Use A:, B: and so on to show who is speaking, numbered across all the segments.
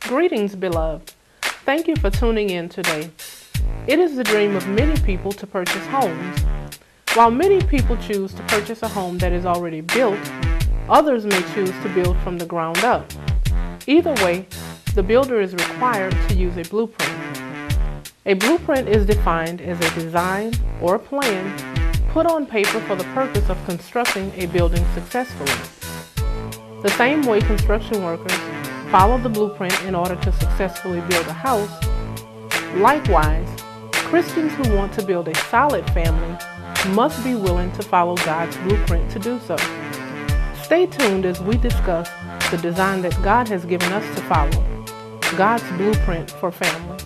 A: Greetings, beloved. Thank you for tuning in today. It is the dream of many people to purchase homes. While many people choose to purchase a home that is already built, others may choose to build from the ground up. Either way, the builder is required to use a blueprint. A blueprint is defined as a design or plan put on paper for the purpose of constructing a building successfully. The same way construction workers follow the blueprint in order to successfully build a house, likewise, Christians who want to build a solid family must be willing to follow God's blueprint to do so. Stay tuned as we discuss the design that God has given us to follow, God's blueprint for family.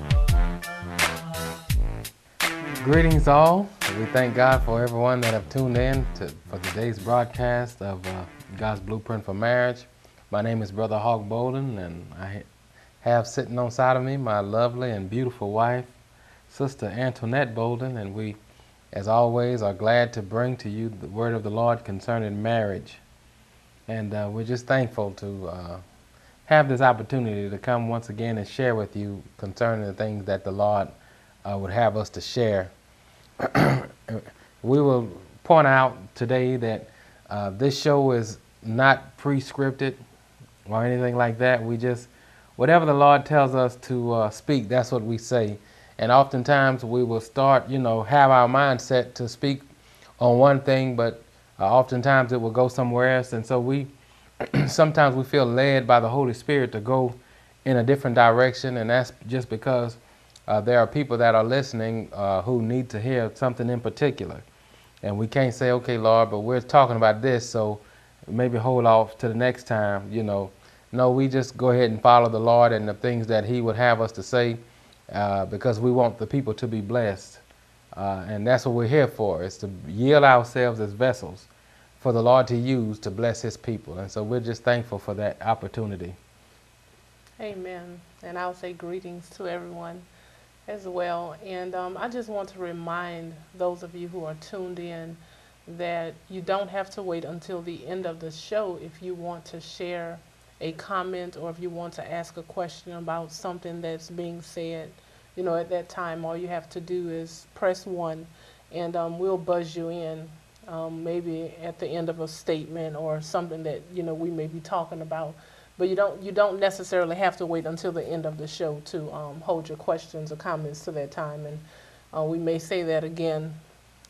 B: Greetings all. We thank God for everyone that have tuned in for today's broadcast of God's Blueprint for Marriage. My name is Brother Hawk Bolden, and I have sitting on side of me my lovely and beautiful wife, Sister Antoinette Bolden, and we, as always, are glad to bring to you the word of the Lord concerning marriage. And we're just thankful to have this opportunity to come once again and share with you concerning the things that the Lord would have us to share. We will point out today that this show is not pre-scripted or anything like that. We just, whatever the Lord tells us to speak, that's what we say. And oftentimes we will start, have our mindset to speak on one thing, but oftentimes it will go somewhere else. And so we, sometimes we feel led by the Holy Spirit to go in a different direction. And that's just because there are people that are listening who need to hear something in particular. And we can't say, okay, Lord, but we're talking about this, so maybe hold off to the next time, No, we just go ahead and follow the Lord and the things that He would have us to say because we want the people to be blessed. And that's what we're here for, is to yield ourselves as vessels for the Lord to use to bless His people. And so we're just thankful for that opportunity.
A: Amen. And I'll say greetings to everyone as well. And I just want to remind those of you who are tuned in that you don't have to wait until the end of the show if you want to share a comment or if you want to ask a question about something that's being said. At that time, all you have to do is press 1 and we'll buzz you in maybe at the end of a statement or something that we may be talking about. But you don't necessarily have to wait until the end of the show to hold your questions or comments to that time. And we may say that again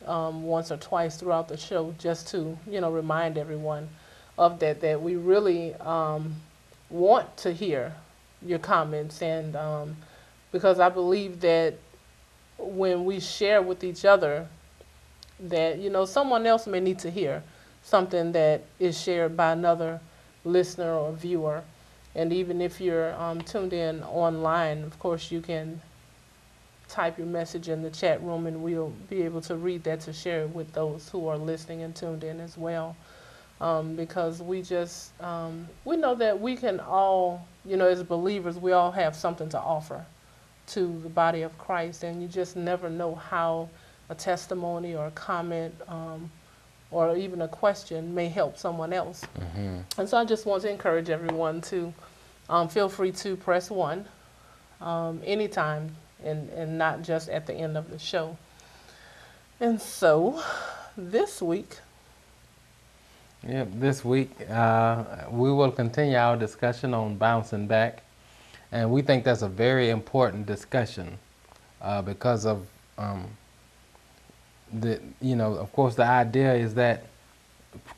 A: once or twice throughout the show just to remind everyone of that we really want to hear your comments, and because I believe that when we share with each other that someone else may need to hear something that is shared by another listener or viewer. And even if you're tuned in online, of course you can type your message in the chat room and we'll be able to read that to share it with those who are listening and tuned in as well. Because we just, we know that we can all, as believers, we all have something to offer to the body of Christ, and you just never know how a testimony or a comment or even a question may help someone else. Mm-hmm. And so I just want to encourage everyone to feel free to press 1 anytime and not just at the end of the show. And so this week,
B: this week we will continue our discussion on bouncing back, and we think that's a very important discussion because of of course the idea is that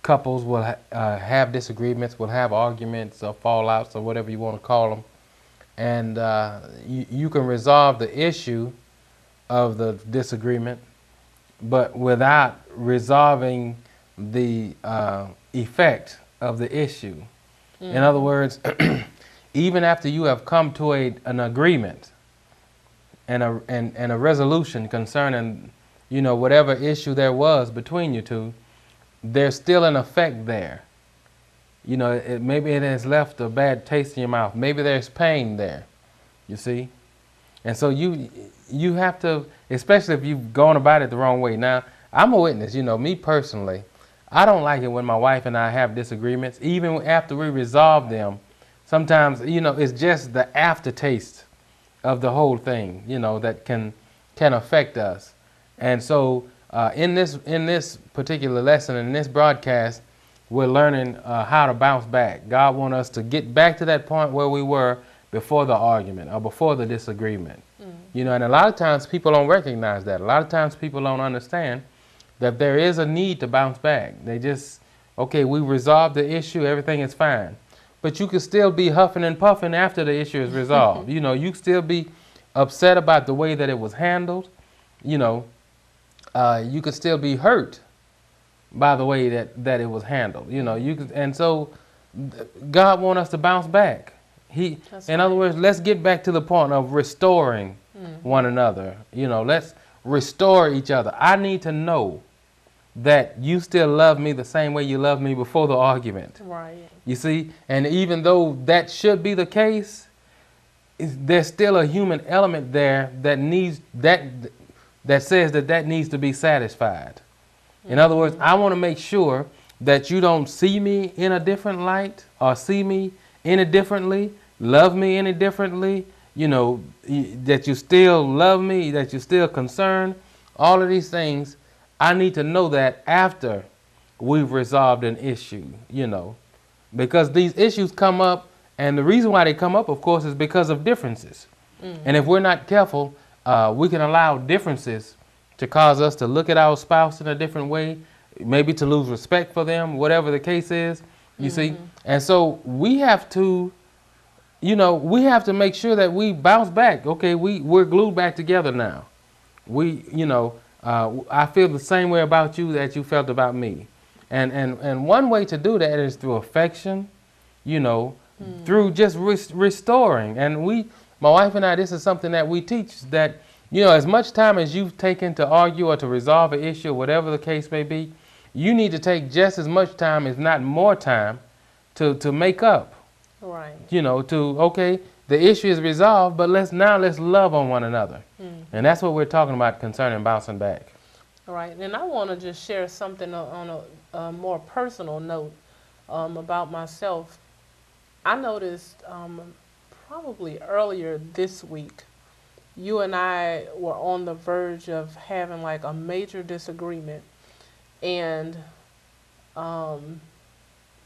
B: couples will have disagreements, will have arguments or fallouts or whatever you want to call them, and you can resolve the issue of the disagreement, but without resolving the effect of the issue. Mm-hmm. In other words, even after you have come to an agreement and a resolution concerning whatever issue there was between you two, there's still an effect there. Maybe it has left a bad taste in your mouth. Maybe there's pain there, you see. And so you have to, especially if you've gone about it the wrong way. Now, I'm a witness, me personally, I don't like it when my wife and I have disagreements, even after we resolve them. Sometimes, it's just the aftertaste of the whole thing, that can affect us. And so in this particular lesson, in this broadcast, we're learning how to bounce back. God wants us to get back to that point where we were before the argument or before the disagreement. And a lot of times people don't recognize that. A lot of times people don't understand that there is a need to bounce back. They just, okay, we resolved the issue, everything is fine. But you could still be huffing and puffing after the issue is resolved. You could still be upset about the way that it was handled. You could still be hurt by the way that it was handled. And so God wants us to bounce back. In other words, let's get back to the point of restoring one another. Let's restore each other. I need to know that you still love me the same way you loved me before the argument.
A: Right.
B: You see, and even though that should be the case, there's still a human element there that says that needs to be satisfied. In other words, I want to make sure that you don't see me in a different light or see me any differently, love me any differently, that you still love me, that you're still concerned. All of these things, I need to know that after we've resolved an issue, because these issues come up, and the reason why they come up, of course, is because of differences. And if we're not careful, we can allow differences to cause us to look at our spouse in a different way, maybe to lose respect for them, whatever the case is, you see. And so we have to, make sure that we bounce back. Okay, we're glued back together now. I feel the same way about you that you felt about me. And one way to do that is through affection, through just restoring. And my wife and I, this is something that we teach, that, as much time as you've taken to argue or to resolve an issue, whatever the case may be, you need to take just as much time, if not more time, to make up.
A: Right.
B: Okay, the issue is resolved, but let's love on one another. And that's what we're talking about concerning bouncing back.
A: All right. And I want to just share something on a more personal note about myself. I noticed probably earlier this week, you and I were on the verge of having like a major disagreement. And,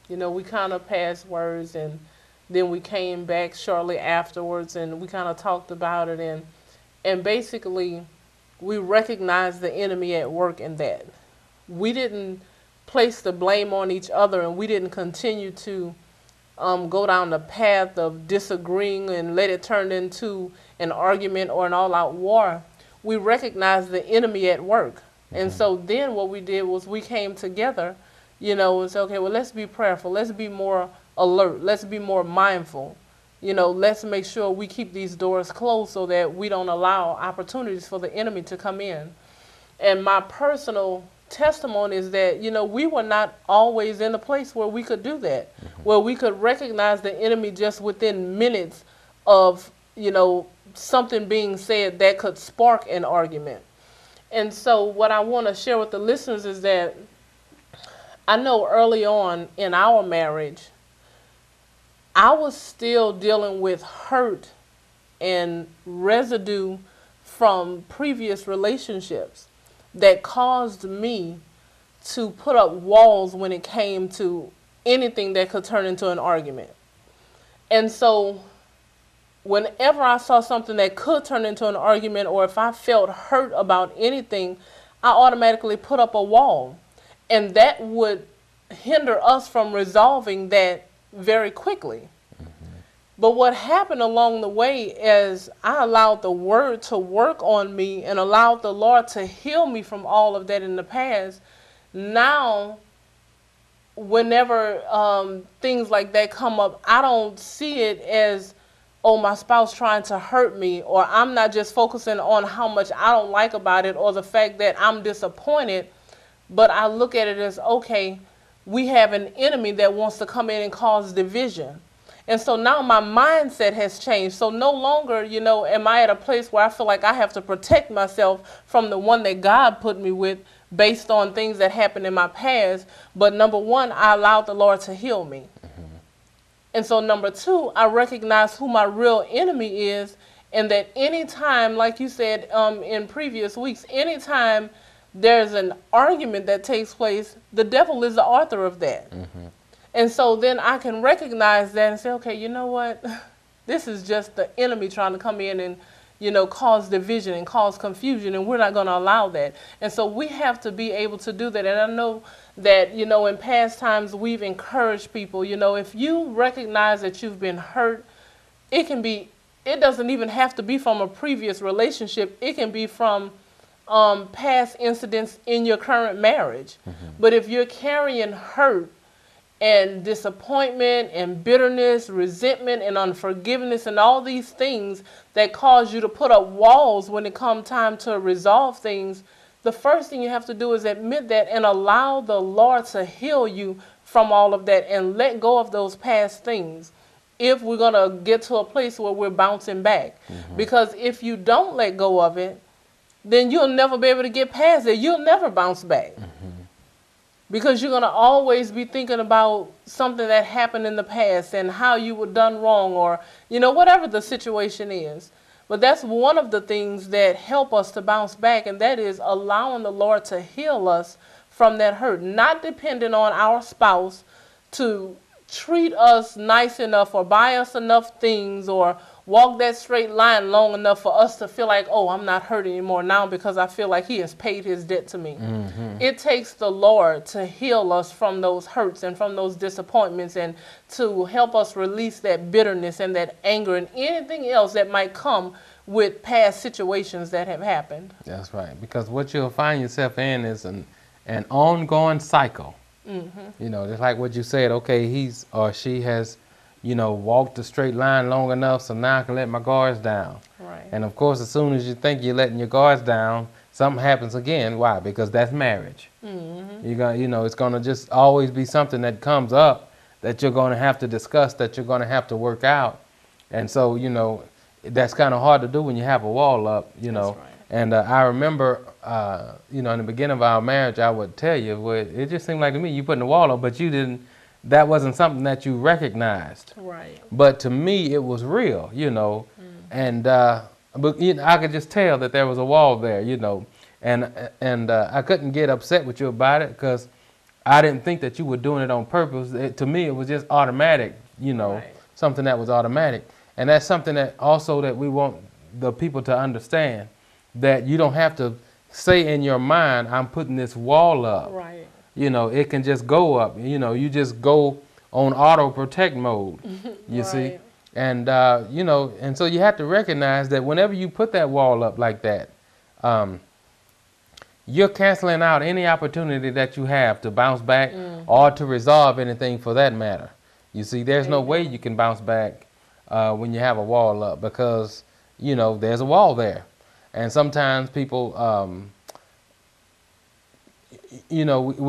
A: we kind of passed words, and then we came back shortly afterwards, and we kind of talked about it. And basically, we recognized the enemy at work in that. We didn't place the blame on each other, and we didn't continue to go down the path of disagreeing and let it turn into an argument or an all-out war. We recognized the enemy at work. And so then what we did was we came together, and said, okay, well, let's be prayerful. Let's be more alert. Let's be more mindful. Let's make sure we keep these doors closed so that we don't allow opportunities for the enemy to come in. And my personal testimony is that, we were not always in a place where we could do that, where we could recognize the enemy just within minutes of, something being said that could spark an argument. And so what I want to share with the listeners is that I know early on in our marriage, I was still dealing with hurt and residue from previous relationships that caused me to put up walls when it came to anything that could turn into an argument. And so whenever I saw something that could turn into an argument, or if I felt hurt about anything, I automatically put up a wall. And that would hinder us from resolving that very quickly. But what happened along the way is I allowed the word to work on me and allowed the Lord to heal me from all of that in the past. Now, whenever things like that come up, I don't see it as, oh, my spouse trying to hurt me, or I'm not just focusing on how much I don't like about it or the fact that I'm disappointed, but I look at it as, okay, we have an enemy that wants to come in and cause division. And so now my mindset has changed. So no longer, am I at a place where I feel like I have to protect myself from the one that God put me with based on things that happened in my past. But number one, I allowed the Lord to heal me. And so number two, I recognize who my real enemy is, and that anytime, like you said in previous weeks, anytime there's an argument that takes place, the devil is the author of that.
B: Mm-hmm.
A: And so then I can recognize that and say, okay, you know what? This is just the enemy trying to come in and, cause division and cause confusion, and we're not going to allow that. And so we have to be able to do that. And I know that, in past times we've encouraged people, if you recognize that you've been hurt, it doesn't even have to be from a previous relationship. It can be from past incidents in your current marriage. Mm-hmm. But if you're carrying hurt and disappointment and bitterness, resentment and unforgiveness and all these things that cause you to put up walls when it comes time to resolve things, the first thing you have to do is admit that and allow the Lord to heal you from all of that and let go of those past things if we're going to get to a place where we're bouncing back. Mm-hmm. Because if you don't let go of it, then you'll never be able to get past it. You'll never bounce back. Mm-hmm. Because you're going to always be thinking about something that happened in the past and how you were done wrong, or, whatever the situation is. But that's one of the things that help us to bounce back, and that is allowing the Lord to heal us from that hurt, not depending on our spouse to treat us nice enough or buy us enough things or walk that straight line long enough for us to feel like, oh, I'm not hurt anymore now because I feel like he has paid his debt to me. Mm-hmm. It takes the Lord to heal us from those hurts and from those disappointments, and to help us release that bitterness and that anger and anything else that might come with past situations that have happened.
B: That's right. Because what you'll find yourself in is an ongoing cycle. Mm-hmm. Just like what you said, okay, he's or she has walked the straight line long enough, so now I can let my guards down. Right. And of course, as soon as you think you're letting your guards down, something happens again. Why? Because that's marriage. Mm-hmm. You're gonna, it's gonna just always be something that comes up that you're gonna have to discuss, that you're gonna have to work out. And so, that's kind of hard to do when you have a wall up. That's right. And I remember, in the beginning of our marriage, I would tell you, well, it just seemed like to me you putting the wall up, but you didn't. That wasn't something that you recognized. Right. But to me, it was real, and but I could just tell that there was a wall there, and I couldn't get upset with you about it because I didn't think that you were doing it on purpose. To me, it was just automatic, right. Something that was automatic, and that's something that also that we want the people to understand, that you don't have to say in your mind, I'm putting this wall up. Right. It can just go up. You just go on auto protect mode, you right. see. And, and so you have to recognize that whenever you put that wall up like that, you're canceling out any opportunity that you have to bounce back or to resolve anything for that matter. You see, there's no way you can bounce back when you have a wall up because, there's a wall there. And sometimes people... we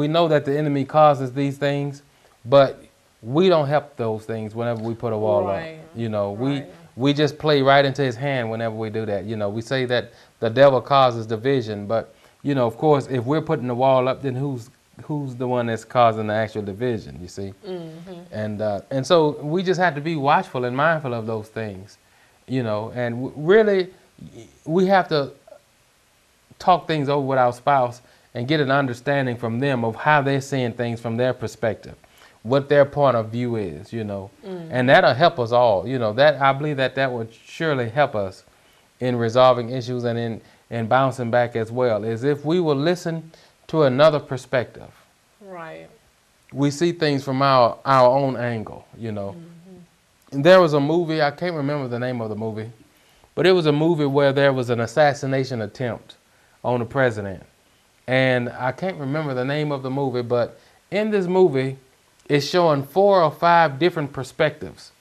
B: know that the enemy causes these things, but we don't help those things whenever we put a wall right. up. Right. We just play right into his hand whenever we do that. We say that the devil causes division, but, of course, if we're putting the wall up, then who's the one that's causing the actual division, you see? Mm-hmm. And so we just have to be watchful and mindful of those things, and really we have to talk things over with our spouse and get an understanding from them of how they're seeing things from their perspective, what their point of view is, and that'll help us all. That I believe that would surely help us in resolving issues and in bouncing back as well, is if we will listen to another perspective. Right. We see things from our own angle, Mm-hmm. And there was a movie, I can't remember the name of the movie, but it was a movie where there was an assassination attempt on the president. And I can't remember the name of the movie, but in this movie, it's showing 4 or 5 different perspectives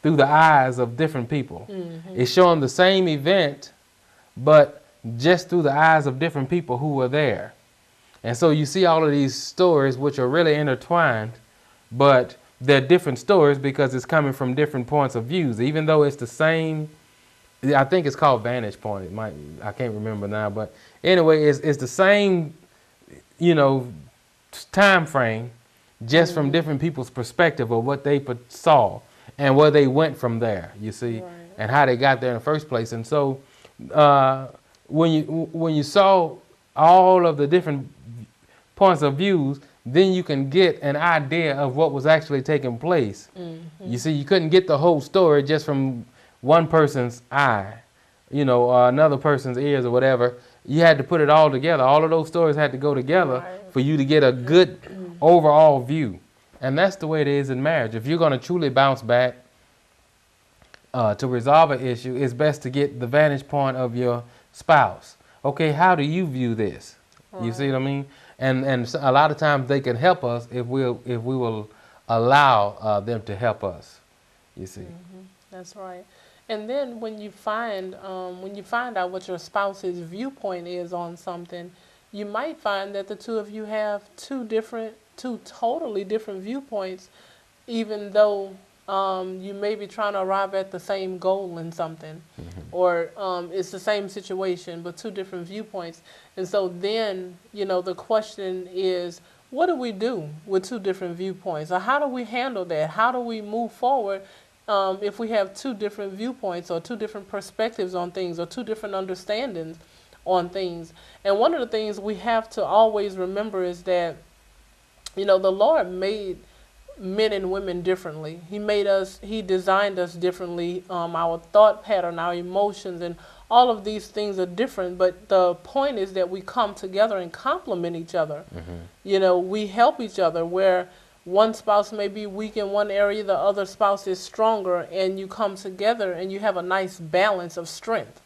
B: through the eyes of different people. Mm-hmm. It's showing the same event, but just through the eyes of different people who were there. And so you see all of these stories which are really intertwined, but they're different stories because it's coming from different points of views, even though it's the same. I think it's called Vantage Point. I can't remember now, but anyway, it's the same, time frame, just from different people's perspective of what they saw. and where they went from there, you see,
A: Right.
B: and how they got there in the first place. And so when you saw all of the different points of views, then you can get an idea of what was actually taking place. You see, you couldn't get the whole story just from one person's eye, you know, or another person's ears or whatever. You had to put it all together. All of those stories had to go together
A: Right.
B: for you to get a good overall view. And that's the way it is in marriage. If you're going to truly bounce back to resolve an issue, it's best to get the vantage point of your spouse. Okay, how do you view this? You see what I mean? And a lot of times they can help us if we will allow them to help us. You see.
A: That's right. And then when you find out what your spouse's viewpoint is on something, you might find that the two of you have two totally different viewpoints, even though you may be trying to arrive at the same goal in something, or it's the same situation but two different viewpoints. And so then, you know, the question is, what do we do with two different viewpoints, or how do we handle that? How do we move forward if we have two different viewpoints or two different perspectives on things or two different understandings on things? And one of the things we have to always remember is that, you know, the Lord made men and women differently. He designed us differently. Our thought pattern, our emotions, and all of these things are different. But the point is that we come together and complement each other. You know, we help each other where one spouse may be weak in one area, the other spouse is stronger, and you come together and you have a nice balance of strength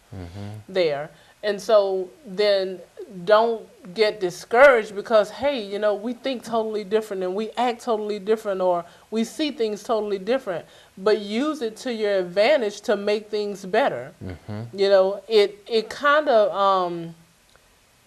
A: there. And so then don't get discouraged because, hey, you know, we think totally different and we act totally different, or we see things totally different, but use it to your advantage to make things better. You know, it kind of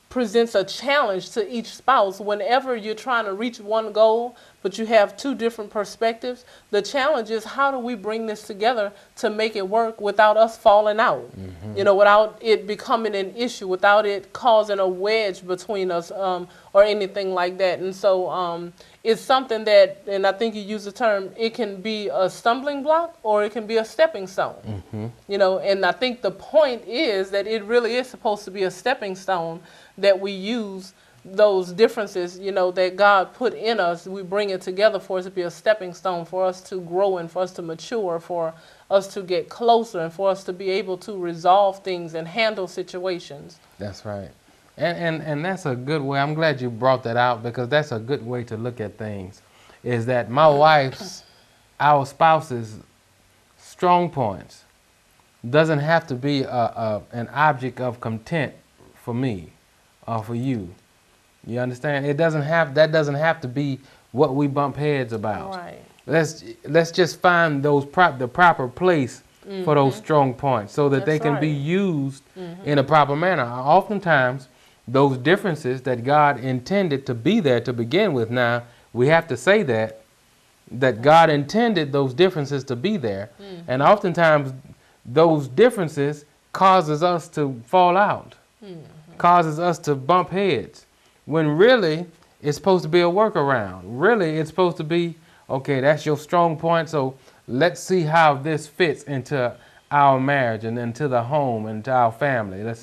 A: presents a challenge to each spouse whenever you're trying to reach one goal, but you have two different perspectives. The challenge is, how do we bring this together to make it work without us falling out? You know, without it becoming an issue, without it causing a wedge between us, or anything like that. And so it's something that, and I think you use the term, it can be a stumbling block or it can be a stepping stone. You know, and I think the point is that it really is supposed to be a stepping stone, that we use those differences, you know, that God put in us. We bring it together for us to be a stepping stone, for us to grow and for us to mature, for us to get closer, and for us to be able to resolve things and handle situations.
B: That's right. And that's a good way. I'm glad you brought that out, because that's a good way to look at things, is that my wife's, our spouse's strong points doesn't have to be an object of content for me or for you. You understand? That doesn't have to be what we bump heads about.
A: Right.
B: Let's just find the proper place for those strong points, so that they can be used in a proper manner. Oftentimes, those differences that God intended to be there to begin with, now we have to say that God intended those differences to be there, and oftentimes those differences causes us to fall out, causes us to bump heads, when really it's supposed to be a workaround. Really, it's supposed to be, okay, that's your strong point, so let's see how this fits into our marriage and into the home and to our family. Let's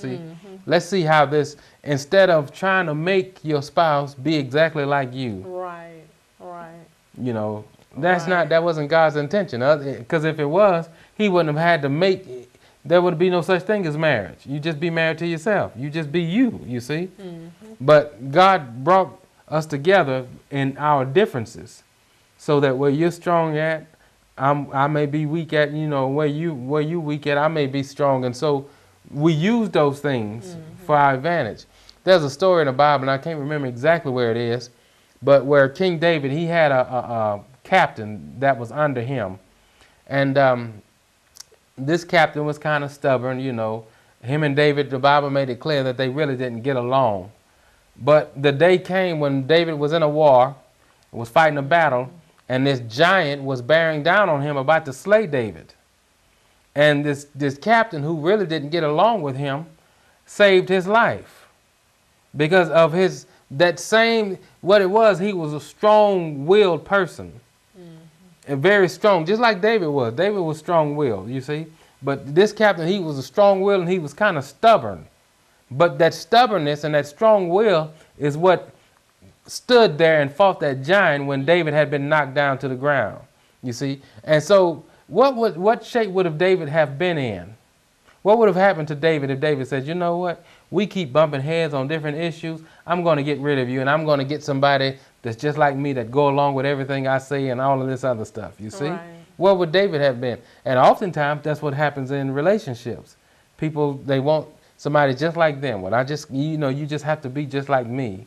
B: see how this, instead of trying to make your spouse be exactly like you.
A: Right.
B: You know, that wasn't God's intention. Because if it was, he wouldn't have had to make, there would be no such thing as marriage. You just be married to yourself. You just be you see. But God brought us together in our differences, so that where you're strong at, I may be weak at, you know, where you weak at, I may be strong. And so we use those things for our advantage. There's a story in the Bible, and I can't remember exactly where it is, but where King David, he had a captain that was under him. And this captain was kind of stubborn, you know. Him and David, the Bible made it clear that they really didn't get along. But the day came when David was in a war, was fighting a battle, and this giant was bearing down on him, about to slay David. And this captain, who really didn't get along with him, saved his life. Because of what it was, he was a strong-willed person. and very strong, just like David was. David was strong-willed, you see. But this captain, he was a strong-willed and he was kind of stubborn. But that stubbornness and that strong will is what stood there and fought that giant when David had been knocked down to the ground, you see. And so what shape would have David have been in? What would have happened to David if David said, you know what, we keep bumping heads on different issues. I'm going to get rid of you, and I'm going to get somebody that's just like me that go along with everything I say and all of this other stuff, you see.
A: Right.
B: What would David have been? And oftentimes that's what happens in relationships. People, they want somebody just like them. Well, you just have to be just like me.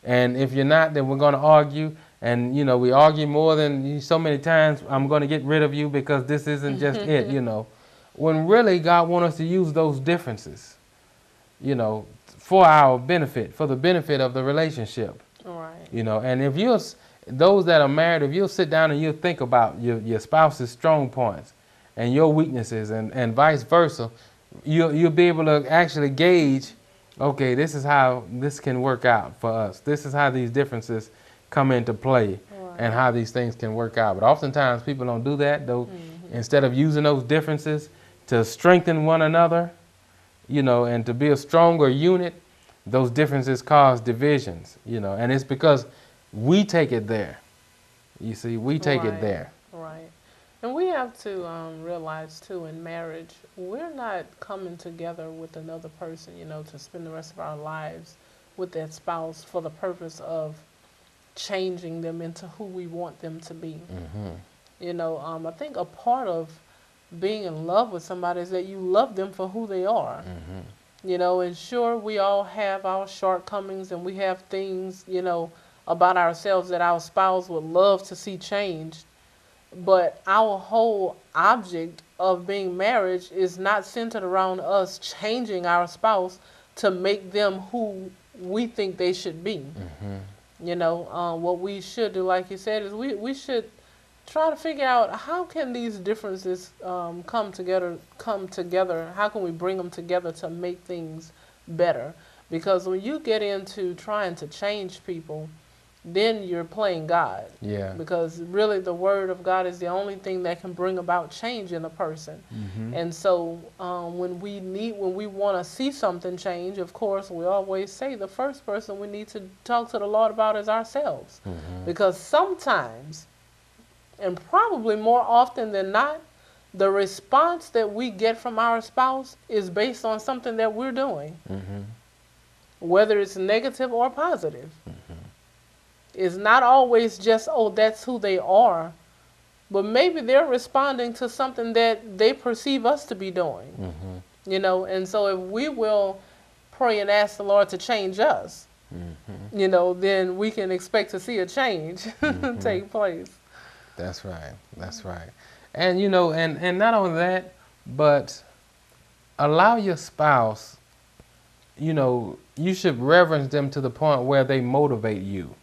B: And if you're not, then we're going to argue. And, we argue more than so many times. I'm going to get rid of you because this isn't just it, When really God wants us to use those differences, for our benefit, for the benefit of the relationship.
A: Right.
B: And if those that are married, if you'll sit down and you'll think about your spouse's strong points and your weaknesses and vice versa, you'll be able to actually gauge, okay, this is how this can work out for us. This is how these differences come into play, right, and how these things can work out. But oftentimes people don't do that, though. Instead of using those differences to strengthen one another, and to be a stronger unit, those differences cause divisions, and it's because we take it there. You see, we take it there.
A: Right. And we have to realize, too, in marriage, we're not coming together with another person, to spend the rest of our lives with that spouse for the purpose of changing them into who we want them to be. I think a part of being in love with somebody is that you love them for who they are. And sure, we all have our shortcomings and we have things, about ourselves that our spouse would love to see changed. But our whole object of being married is not centered around us changing our spouse to make them who we think they should be. What we should do, like you said, is we should try to figure out how can these differences come together. How can we bring them together to make things better? Because when you get into trying to change people, then you're playing God.
B: Yeah.
A: Because really the word of God is the only thing that can bring about change in a person. And so when we want to see something change, of course, we always say the first person we need to talk to the Lord about is ourselves. Because sometimes, and probably more often than not, the response that we get from our spouse is based on something that we're doing. Whether it's negative or positive. It's not always just, oh, that's who they are. But maybe they're responding to something that they perceive us to be doing. And so if we will pray and ask the Lord to change us, then we can expect to see a change take place.
B: That's right. That's right. And, and not only that, but allow your spouse, you should reverence them to the point where they motivate you.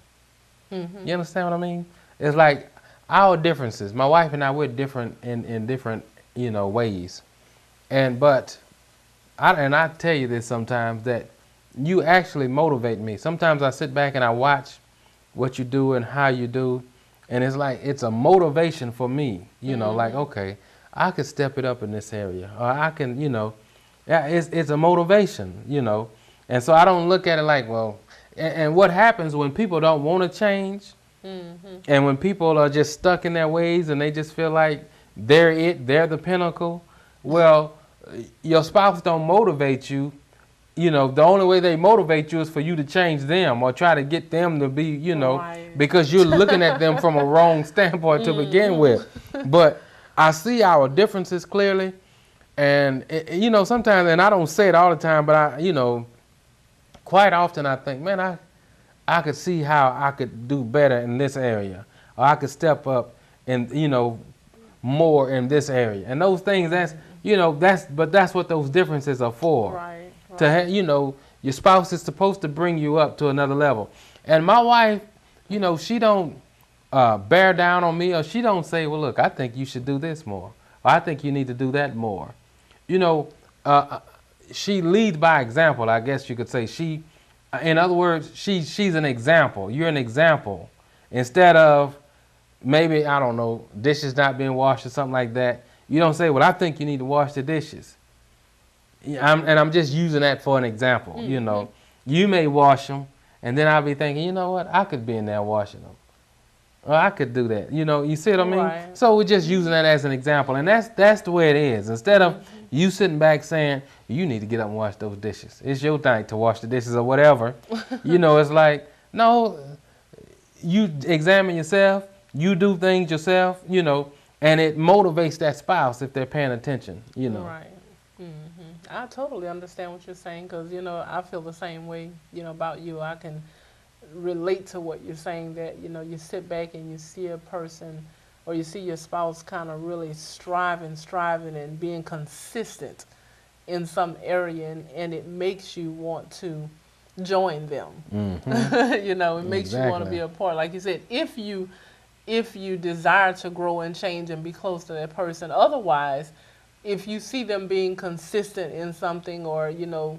B: You understand what I mean? It's like our differences. My wife and I, we're different in different, ways. But I tell you this sometimes, that you actually motivate me. Sometimes I sit back and I watch what you do and how you do. And it's like, it's a motivation for me, like, okay, I could step it up in this area. Or I can, it's a motivation, And so I don't look at it like, well, and what happens when people don't want to change, and when people are just stuck in their ways and they just feel like they're the pinnacle, well, your spouse don't motivate you. The only way they motivate you is for you to change them or try to get them to be,
A: Right.
B: because you're looking at them from a wrong standpoint to begin with. But I see our differences clearly. And, sometimes, and I don't say it all the time, but quite often I think, man, I could see how I could do better in this area, or I could step up and, more in this area. And those things, that's what those differences are for.
A: Right.
B: To your spouse is supposed to bring you up to another level. And my wife, she don't bear down on me, or she don't say, well, look, I think you should do this more, or I think you need to do that more. She leads by example, I guess you could say. In other words, she's an example. You're an example. Instead of maybe, I don't know, dishes not being washed or something like that, you don't say, well, I think you need to wash the dishes. I'm just using that for an example. You know, you may wash them, and then I'll be thinking, you know what, I could be in there washing them. Or I could do that. You know, you see what I mean?
A: Right.
B: So we're just using that as an example, and that's the way it is. Instead of you sitting back saying, you need to get up and wash those dishes. It's your thing to wash the dishes or whatever. You know, it's like, no, you examine yourself, you do things yourself, you know, and it motivates that spouse if they're paying attention, you know.
A: Right. I totally understand what you're saying, because, you know, I feel the same way, you know, about you. I can relate to what you're saying, that, you know, you sit back and you see a person, or you see your spouse kind of really striving and being consistent in some area, and it makes you want to join them. You know, it makes you want to be a part. Like you said, if you desire to grow and change and be close to that person. Otherwise, if you see them being consistent in something, or, you know,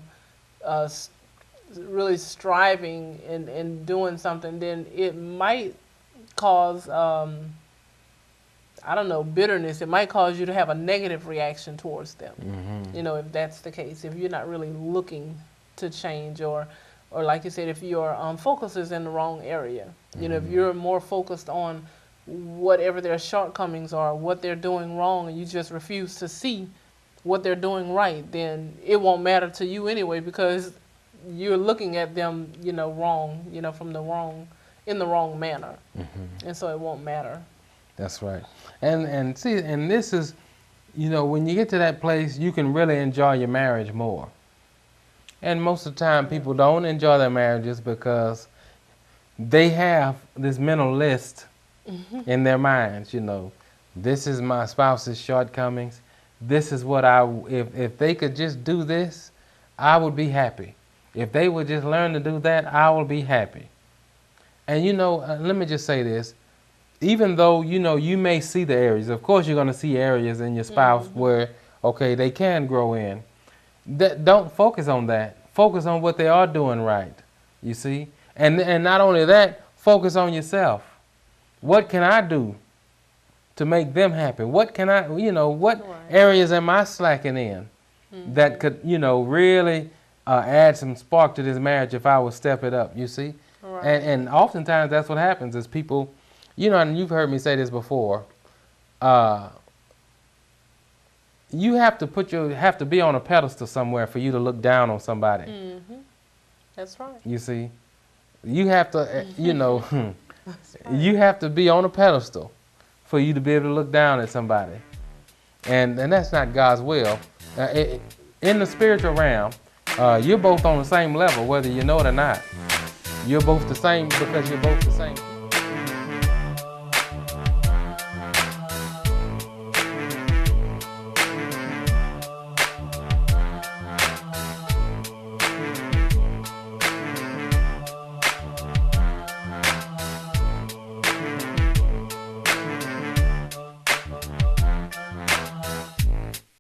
A: really striving and doing something, then it might cause, I don't know, bitterness. It might cause you to have a negative reaction towards them. You know, if that's the case, if you're not really looking to change, or like you said, if your focus is in the wrong area. You know, if you're more focused on whatever their shortcomings are, what they're doing wrong, and you just refuse to see what they're doing right, then it won't matter to you anyway, because you're looking at them, you know, wrong, you know, in the wrong manner. And so it won't matter.
B: That's right. And see, and this is, you know, when you get to that place, you can really enjoy your marriage more. And most of the time, people don't enjoy their marriages because they have this mental list in their minds, you know. This is my spouse's shortcomings. This is what if they could just do this, I would be happy. If they would just learn to do that, I will be happy. And, you know, let me just say this. Even though, you know, you may see the areas, of course you're going to see areas in your spouse where, okay, they can grow in. Don't focus on that. Focus on what they are doing right, you see? And not only that, focus on yourself. What can I do to make them happy? What can I, you know, what areas am I slacking in that could, you know, really add some spark to this marriage if I would step it up, you see? And oftentimes that's what happens is people, you know, and you've heard me say this before, you have to be on a pedestal somewhere for you to look down on somebody.
A: That's right.
B: You see? You have to, you know, you have to be on a pedestal for you to be able to look down at somebody. And that's not God's will. In the spiritual realm, you're both on the same level, whether you know it or not. You're both the same because you're both the same.